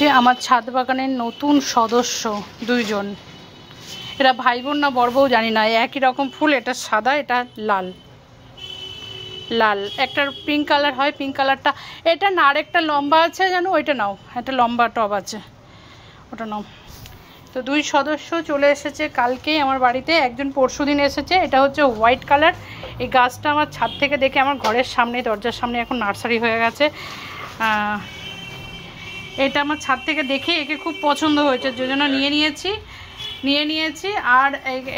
হচ্ছে আমার ছাদ বাগানের নতুন সদস্য দুইজন। এরা ভাই বোন না বড় বউ জানি না, একই রকম ফুল, এটা সাদা এটা লাল লাল, একটা পিঙ্ক কালার হয়, পিঙ্ক কালারটা এটা না, আরেকটা লম্বা আছে জানো, ওইটা নাও, একটা লম্বা টব আছে ওটা নাও। তো দুই সদস্য চলে এসেছে কালকেই আমার বাড়িতে, একজন পরশু দিন এসেছে। এটা হচ্ছে হোয়াইট কালার। এই গাছটা আমার ছাদ থেকে দেখে আমার ঘরের সামনে, দরজার সামনে এখন নার্সারি হয়ে গেছে। এটা আমার ছাদ থেকে দেখে একে খুব পছন্দ হয়েছে, যে জন্য নিয়ে নিয়েছি। আর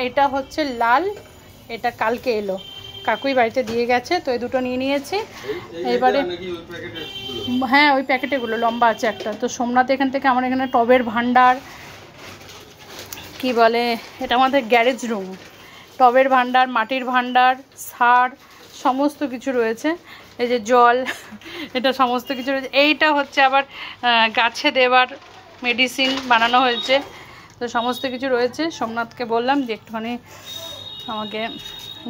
এটা হচ্ছে লাল, এটা কালকে এলো, কাকুই বাড়িতে দিয়ে গেছে, তো এই দুটো নিয়ে নিয়েছি। এবারে হ্যাঁ ওই প্যাকেটেগুলো লম্বা আছে একটা। তো সোমনাথ এখান থেকে আমার এখানে টবের ভান্ডার কি বলে, এটা আমাদের গ্যারেজ রুম, টবের ভান্ডার, মাটির ভান্ডার, সার সমস্ত কিছু রয়েছে। এই যে জল, এটা সমস্ত কিছু রয়েছে। এইটা হচ্ছে আবার গাছে দেওয়ার মেডিসিন বানানো হয়েছে, তো সমস্ত কিছু রয়েছে। সোমনাথকে বললাম যে একটুখানি আমাকে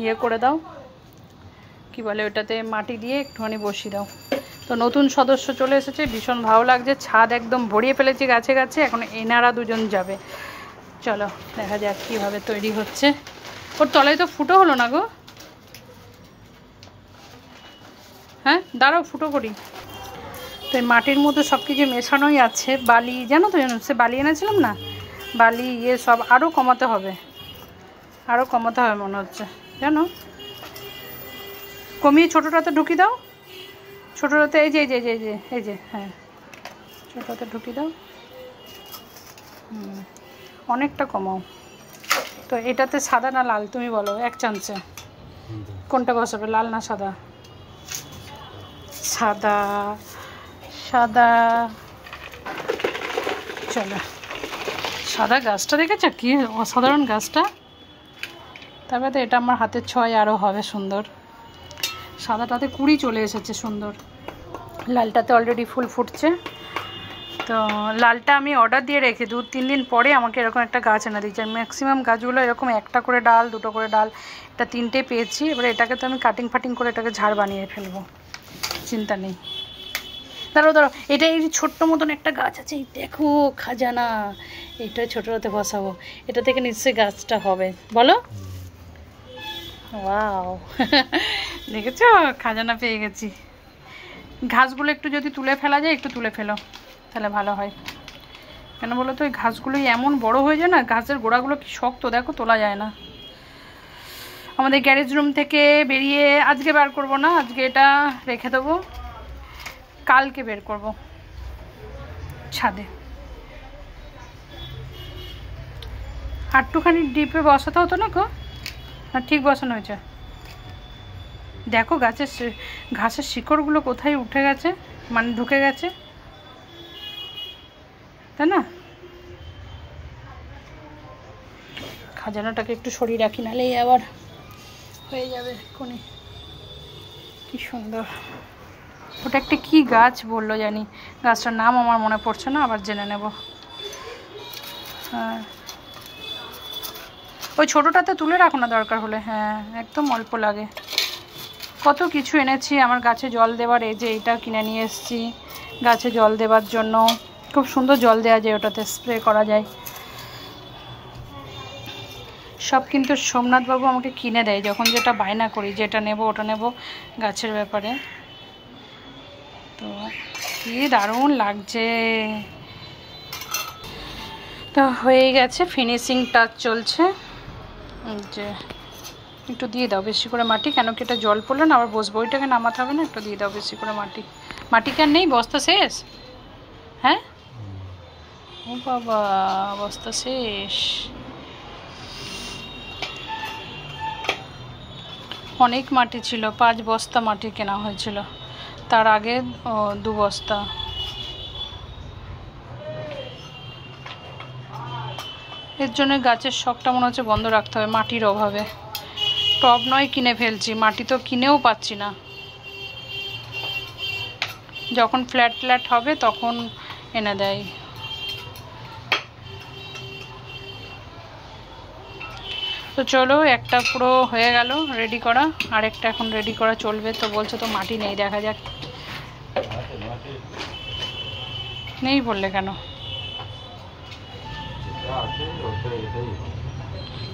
ইয়ে করে দাও, কি বলে ওটাতে মাটি দিয়ে একটুখানি বসিয়ে দাও। তো নতুন সদস্য চলে এসেছে, ভীষণ ভালো লাগছে। ছাদ একদম ভরিয়ে ফেলেছি গাছে গাছে, এখন এনারা দুজন যাবে। চলো দেখা যাক কীভাবে তৈরি হচ্ছে। ওর তলায় তো ফুটো হলো না গো, হ্যাঁ দাঁড়াও ফুটো করি। তো এই মাটির মধ্যে সব কিছু মেশানোই আছে, বালি জানো তো, সে বালি এনেছিলাম না, বালি ইয়ে সব আরও কমাতে হবে মনে হচ্ছে জানো। কমিয়ে ছোটোটাতে ঢুকিয়ে দাও, ছোটোটাতে এই যে এই যে হ্যাঁ ছোটোটাতে ঢুকিয়ে দাও, অনেকটা কমাও। তো এটাতে সাদা না লাল তুমি বলো, এক চান্সে কোনটা বসাবে, লাল না সাদা? সাদা সাদা, চলো সাদা। গাছটা দেখেছো কি অসাধারণ গাছটা, তারপরে এটা আমার হাতের ছোঁয়ায় আরও হবে সুন্দর। সাদাটাতে কুড়ি চলে এসেছে সুন্দর, লালটাতে অলরেডি ফুল ফুটছে। তো লালটা আমি অর্ডার দিয়ে রেখে 2-3 দিন পরে আমাকে এরকম একটা গাছ এনে দিয়েছে। ম্যাক্সিমাম গাছগুলো এরকম একটা করে ডাল, দুটো করে ডাল, এটা 3টে পেয়েছি। এবারে এটাকে তো আমি কাটিং ফাটিং করে এটাকে ঝাড় বানিয়ে ফেলবো, চিন্তা নেই। দাঁড়াও এটা এই ছোট্ট মতন একটা গাছ আছে, এই দেখো খাজানা, এইটা ছোটোতে বসাবো, এটা থেকে নিশ্চয়ই গাছটা হবে বলো। ওয়াও দেখেছো খাজানা পেয়ে গেছি। ঘাসগুলো একটু যদি তুলে ফেলা যায়, একটু তুলে ফেলো তাহলে ভালো হয়। কেন বলো তো, ওই ঘাসগুলোই এমন বড় হয়ে যায় না, ঘাসের গোড়াগুলো কি শক্ত দেখো, তোলা যায় না। আমাদের গ্যারেজ রুম থেকে বেরিয়ে আজকে বার করব না, আজকে এটা রেখে দেবো, কালকে বের করব ছাদে। আটটুখানি ডিপে বসাতে হতো না গো, না ঠিক বসানো হয়েছে? দেখো ঘাসের শিকড়গুলো কোথায় উঠে গেছে, মানে ঢুকে গেছে, তাই না? খাজানাটাকে একটু সরিয়ে রাখি, নাহলে আবার হয়ে যাবে কোনি। কি সুন্দর, ওটা একটা কি গাছ বললো জানি, গাছটার নাম আমার মনে পড়ছে না, আবার জেনে নেব। হ্যাঁ ওই ছোটোটাতে তুলে রাখো না দরকার হলে, হ্যাঁ একদম অল্প লাগে। কত কিছু এনেছি আমার গাছে জল দেওয়ার, এই যে এইটা কিনে নিয়ে এসেছি গাছে জল দেওয়ার জন্য, খুব সুন্দর জল দেওয়া যায় ওটাতে, স্প্রে করা যায় সব। কিন্তু সোমনাথবাবু আমাকে কিনে দেয় যখন যেটা বায়না করি, যেটা নেব ওটা নেব গাছের ব্যাপারে। তো কি দারুণ লাগছে। তো হয়ে গেছে, ফিনিশিং টাচ চলছে। যে একটু দিয়ে দাও বেশি করে মাটি, কেন কি এটা জল পড়লো না আবার বসবো, ওইটাকে নামাতে হবে না, একটু দিয়ে দাও বেশি করে মাটি। মাটি কি আর নেই, বস্তা শেষ? হ্যাঁ ও বাবা বস্তা শেষ, অনেক মাটি ছিল, 5 বস্তা মাটি কেনা হয়েছিল, তার আগে 2 বস্তা। এর জন্য গাছের শখটা মনে হচ্ছে বন্ধ রাখতে হবে, মাটির অভাবে। টব নয় কিনে ফেলছি, মাটি তো কিনেও পাচ্ছি না। যখন ফ্ল্যাট হবে তখন এনে দেয়। তো চলো একটা পুরো হয়ে গেল রেডি করা, আরেকটা এখন রেডি করা চলবে। তো বলছে তো মাটি নেই, দেখা যাক। নেই বললে কেন?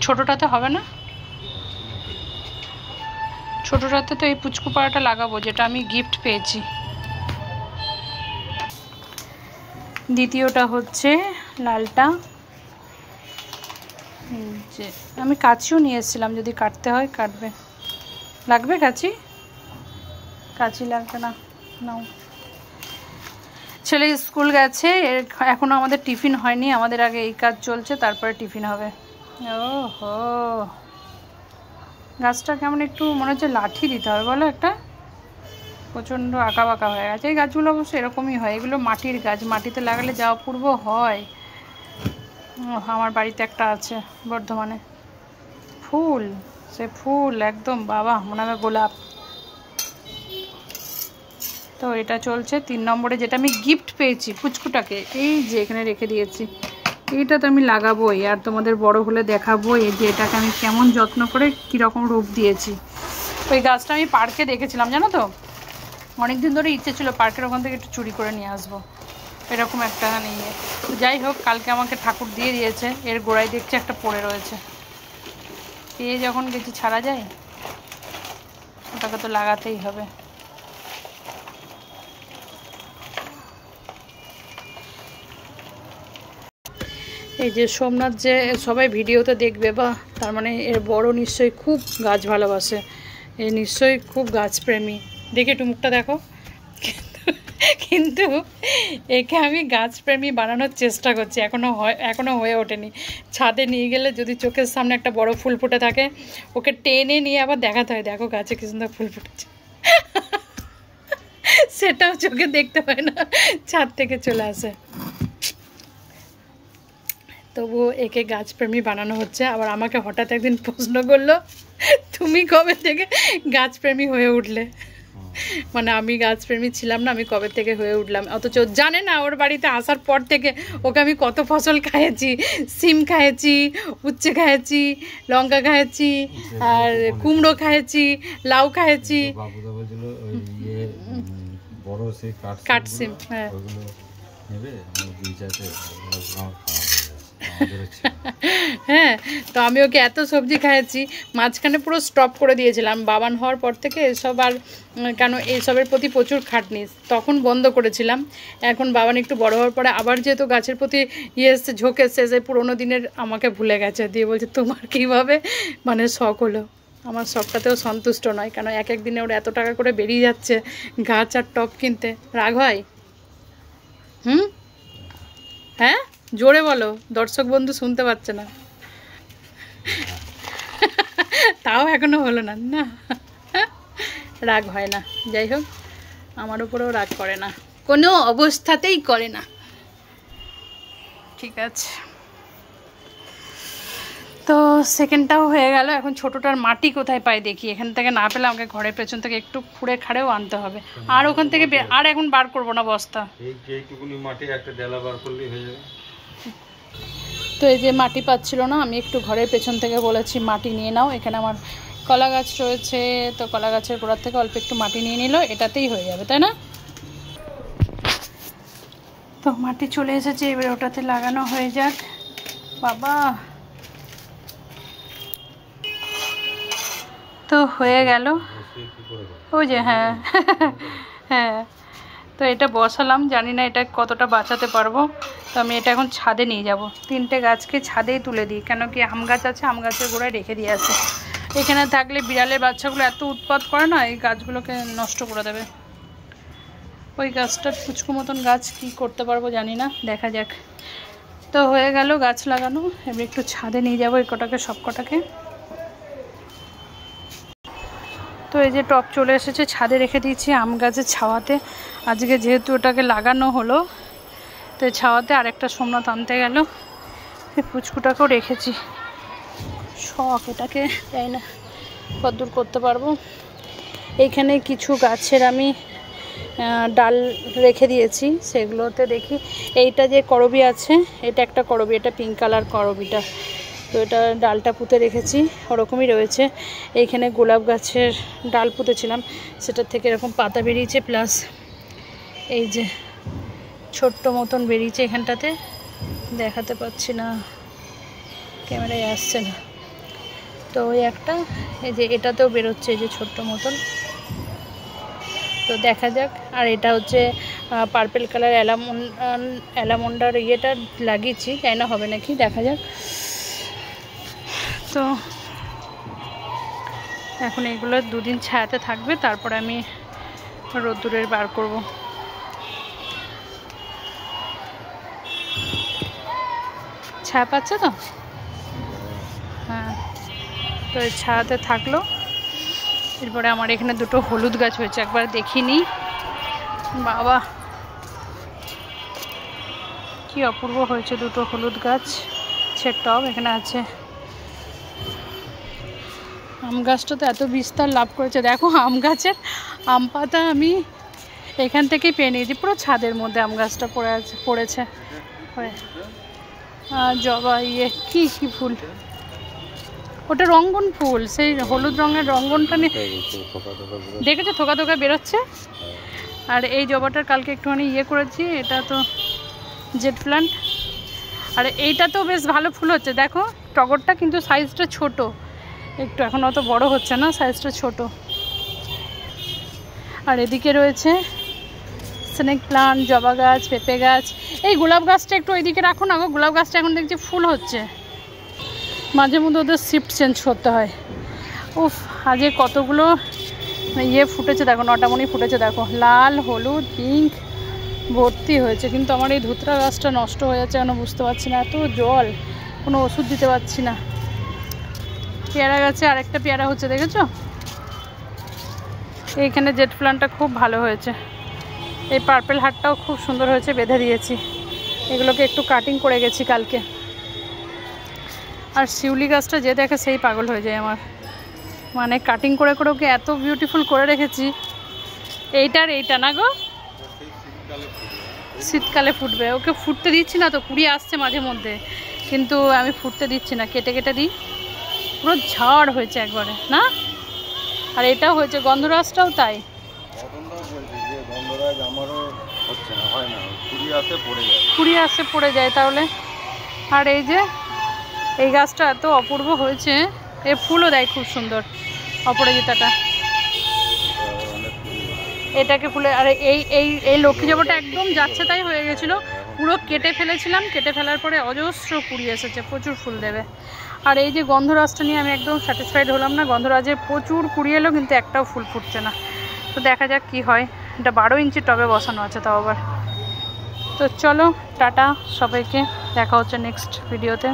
ছোটোটাতে হবে না? ছোটোটাতে তো এই পুচকু পাড়াটা লাগাবো, যেটা আমি গিফট পেয়েছি। দ্বিতীয়টা হচ্ছে লালটা, যে আমি কাঁচিও নিয়ে এসেছিলাম, যদি কাটতে হয় কাটবে। লাগবে কাঁচি? কাঁচি লাগবে না, নাও। ছেলে স্কুল গেছে, এখনও আমাদের টিফিন হয়নি, আমাদের আগে এই কাজ চলছে, তারপরে টিফিন হবে। ও হো, গাছটা কেমন একটু মনে হচ্ছে লাঠি দিতে হবে বলো একটা, প্রচণ্ড আঁকা বাঁকা হয়ে গেছে। এই গাছগুলো অবশ্য এরকমই হয়, এগুলো মাটির গাছ, মাটিতে লাগালে যা অপূর্ব হয়। আমার বাড়িতে একটা আছে বর্ধমানে, ফুল, সে ফুল একদম বাবা মনে হবে গোলাপ। তো এটা চলছে 3 নম্বরে, যেটা আমি গিফট পেয়েছি পুচকুটাকে, এই যে এখানে রেখে দিয়েছি। এইটা তো আমি লাগাবোই, আর তোমাদের বড় হলে দেখাবো এই যে এটাকে আমি কেমন যত্ন করে কীরকম রূপ দিয়েছি। ওই গাছটা আমি পার্কে দেখেছিলাম জানো তো, অনেকদিন ধরে ইচ্ছে ছিল পার্কের ওখান থেকে একটু চুরি করে নিয়ে আসবো, এরকম একটা নিয়ে। তো যাই হোক, কালকে আমাকে ঠাকুর দিয়ে দিয়েছে, এর গোড়ায় দেখছি একটা পড়ে রয়েছে। পেয়ে যখন গেছি ছাড়া যায়, ওটাকে তো লাগাতেই হবে। এই যে সোমনাথ যে সবাই ভিডিওতে দেখবে, বা তার মানে এর বড় নিশ্চয়ই খুব গাছ ভালোবাসে, এ নিশ্চয়ই খুব গাছপ্রেমী। দেখে একটু মুখটা দেখো। কিন্তু একে আমি গাছপ্রেমী বানানোর চেষ্টা করছি, এখনও হয়ে ওঠেনি। ছাদে নিয়ে গেলে যদি চোখের সামনে একটা বড় ফুল ফুটে থাকে, ওকে টেনে নিয়ে আবার দেখাতে হয়, দেখো গাছে কি সুন্দর ফুল ফুটেছে। সেটাও চোখে দেখতে পায় না, ছাদ থেকে চলে আসে। তবুও একে গাছপ্রেমী বানানো হচ্ছে। আবার আমাকে হঠাৎ একদিন প্রশ্ন করলো, তুমি কবে থেকে গাছপ্রেমী হয়ে উঠলে? মানে আমি গাছপ্রেমী ছিলাম না, আমি কবে থেকে হয়ে উঠলাম। অথচ জানে না ওর বাড়িতে আসার পর থেকে ওকে আমি কত ফসল খাইয়েছি, সিম খাইয়েছি, উচ্ছে খাইয়েছি, লঙ্কা খাইয়েছি, আর কুমড়ো খাইয়েছি, লাউ খাইয়েছি, কাঠসিম। হ্যাঁ হ্যাঁ, তো আমি ওকে এত সবজি খাইয়েছি, মাঝখানে পুরো স্টপ করে দিয়েছিলাম বাবান হওয়ার পর থেকে এসব। আর কেন, এইসবের প্রতি প্রচুর খাটনি, তখন বন্ধ করেছিলাম। এখন বাবান একটু বড় হওয়ার পরে আবার যেহেতু গাছের প্রতি এসছে, ঝোঁক এসছে, যে পুরোনো দিনের আমাকে ভুলে গেছে, দিয়ে বলছে তোমার কীভাবে মানে শখ হলো। আমার শখটাতেও সন্তুষ্ট নয়, কেন এক এক দিনে ওর এত টাকা করে বেরিয়ে যাচ্ছে গাছ আর টব কিনতে। রাগ হয়? হ্যাঁ জোরে বলো, দর্শক বন্ধু শুনতে পাচ্ছে না। তাও এখনো হলো না, না রাগ হয় না। যাই হোক, আমার উপরেও রাগ করে না, কোনো অবস্থাতেই করে না। ঠিক আছে, তো সেকেন্ডটাও হয়ে গেল। এখন ছোটোটার মাটি কোথায় পাই দেখি, এখান থেকে না পেলে আমাকে ঘরের পেছন থেকে একটু খুঁড়ে খাড়েও আনতে হবে। আর ওখান থেকে আর এখন বার করবো না বস্তা, মাটি একটা ডেলা বার করলেই হয়ে যাবে। তো এই যে মাটি পাচ্ছিল না, আমি একটু ঘরের পেছন থেকে বলেছি মাটি নিয়ে নাও। এখানে আমার কলা গাছ রয়েছে, তো কলা গাছের গোড়ার থেকে অল্প একটু মাটি নিয়ে নিল, এটাতেই হয়ে যাবে, তাই না? তো মাটি চলে এসেছে, এবার ওটাতে লাগানো হয়ে যাক। বাবা, তো হয়ে গেল ওই যে। হ্যাঁ হ্যাঁ, তো এটা বসালাম, জানি না এটা কতটা বাঁচাতে পারবো। তো আমি এটা এখন ছাদে নিয়ে যাব, 3টে গাছকে ছাদেই তুলে দিই, কেন কি আম গাছ আছে, আম গাছের গোড়ায় রেখে দিয়ে আসি। এখানে থাকলে বিড়ালের বাচ্চাগুলো এত উৎপাত করে না, এই গাছগুলোকে নষ্ট করে দেবে। ওই গাছটার পুচকু মতন গাছ কি করতে পারবো জানি না, দেখা যাক। তো হয়ে গেল গাছ লাগানো, এবার একটু ছাদে নিয়ে যাবো এই কটাকে, সব কটাকে। তো এই যে টব চলে এসেছে, ছাদে রেখে দিয়েছি আম গাছের ছাওয়াতে। আজকে যেহেতু ওটাকে লাগানো হলো, তো ছাওয়াতে আরেকটা সোমনাথ আনতে গেল, এই পুচকুটাকেও রেখেছি। শখ, এটাকে যাই না কতদূর করতে পারবো। এইখানে কিছু গাছের আমি ডাল রেখে দিয়েছি, সেগুলোতে দেখি। এইটা যে করবি আছে, এটা একটা করবি, এটা পিঙ্ক কালার করবিটা, তো এটা ডালটা পুঁতে রেখেছি, ওরকমই রয়েছে। এইখানে গোলাপ গাছের ডাল পুঁতেছিলাম, সেটার থেকে এরকম পাতা বেরিয়েছে, প্লাস এই যে ছোট্ট মতন বেরিয়েছে এখানটাতে, দেখাতে পাচ্ছি না, ক্যামেরায় আসছে না। তো ওই একটা, এই যে এটাতেও বেরোচ্ছে এই যে ছোট্ট মতন। তো দেখা যাক। আর এটা হচ্ছে পার্পেল কালার অ্যালামন্ডার ইয়েটা লাগিয়েছি, তাই না হবে নাকি, দেখা যাক। তো এখন এগুলো 2 দিন ছায়াতে থাকবে, তারপরে আমি রোদ্দুরের বার করব। ছায়া পাচ্ছে তো? হ্যাঁ, তো এই ছায়াতে থাকলো। এরপরে আমার এখানে 2টো হলুদ গাছ হয়েছে, একবার দেখিনি। বাবা কি অপূর্ব হয়েছে 2টো হলুদ গাছ। টব এখানে আছে। আম গাছটা তো এত বিস্তার লাভ করেছে, দেখো আম গাছের আম পাতা আমি এখান থেকেই পেয়ে নিয়েছি, পুরো ছাদের মধ্যে আম গাছটা পড়েছে। জবা কি ফুল ওটা? রঙ্গন ফুল, সেই হলুদ রঙের রঙ্গনটা নিয়ে দেখেছো, থোকা থোকা বেরোচ্ছে। আর এই জবাটার কালকে একটুখানি করেছি, এটা তো জেট প্ল্যান্ট। আর এইটা তো বেশ ভালো ফুল হচ্ছে, দেখো টগরটা কিন্তু সাইজটা ছোট একটু, এখন অত বড় হচ্ছে না, সাইজটা ছোট। আর এদিকে রয়েছে স্নেক প্লান্ট, জবা গাছ, পেঁপে গাছ। এই গোলাপ গাছটা একটু ওইদিকে রাখো না গো, গোলাপ গাছটা এখন দেখছি ফুল হচ্ছে। মাঝে মধ্যে ওদের শিফট চেঞ্জ করতে হয়। উফ, আজকে কতগুলো ফুটেছে দেখো, 9টা মণি ফুটেছে দেখো, লাল, হলুদ, পিঙ্ক ভর্তি হয়েছে। কিন্তু আমার এই ধুতরা গাছটা নষ্ট হয়ে যাচ্ছে কেন বুঝতে পারছি না, এত জল, কোনো ওষুধ দিতে পারছি না। পেয়ারা গাছে আরেকটা পেয়ারা হচ্ছে, দেখেছো? এইখানে জেট প্ল্যান্টটা খুব ভালো হয়েছে। এই পার্পেল হারটাও খুব সুন্দর হয়েছে, বেঁধে দিয়েছি। এগুলোকে একটু কাটিং করে গেছি কালকে। আর শিউলি গাছটা যে দেখে সেই পাগল হয়ে যায় আমার, মানে কাটিং করে করে ওকে এত বিউটিফুল করে রেখেছি। এইটা না গো, শীতকালে ফুটবে। ওকে ফুটতে দিচ্ছি না তো, কুড়ি আসছে মাঝে মধ্যে, কিন্তু আমি ফুটতে দিচ্ছি না, কেটে কেটে দিই। পুরো ঝড় হয়েছে একবারে না। আর এটাও হয়েছে, গন্ধরাজটাও তাই। কুড়ি আসে পড়ে যায় তাহলে। আর এই যে এই গাছটা এত অপূর্ব হয়েছে, এ ফুলও দেয় খুব সুন্দর, অপরাজিতাটা। এটাকে ফুলে, আর এই লক্ষ্মী জবাটা একদম যাচ্ছে তাই হয়ে গেছিলো, পুরো কেটে ফেলেছিলাম, কেটে ফেলার পরে অজস্র কুড়ি এসেছে, প্রচুর ফুল দেবে। আর এই যে গন্ধরাজটা নিয়ে আমি একদম স্যাটিসফাইড হলাম না, গন্ধরাজে প্রচুর কুড়ি এলো কিন্তু একটাও ফুল ফুটছে না। তো দেখা যাক কি হয়। এটা 12 ইঞ্চি টবে বসানো আছে তাও আবার। তো চলো টাটা সবাইকে, দেখা হচ্ছে নেক্সট ভিডিওতে।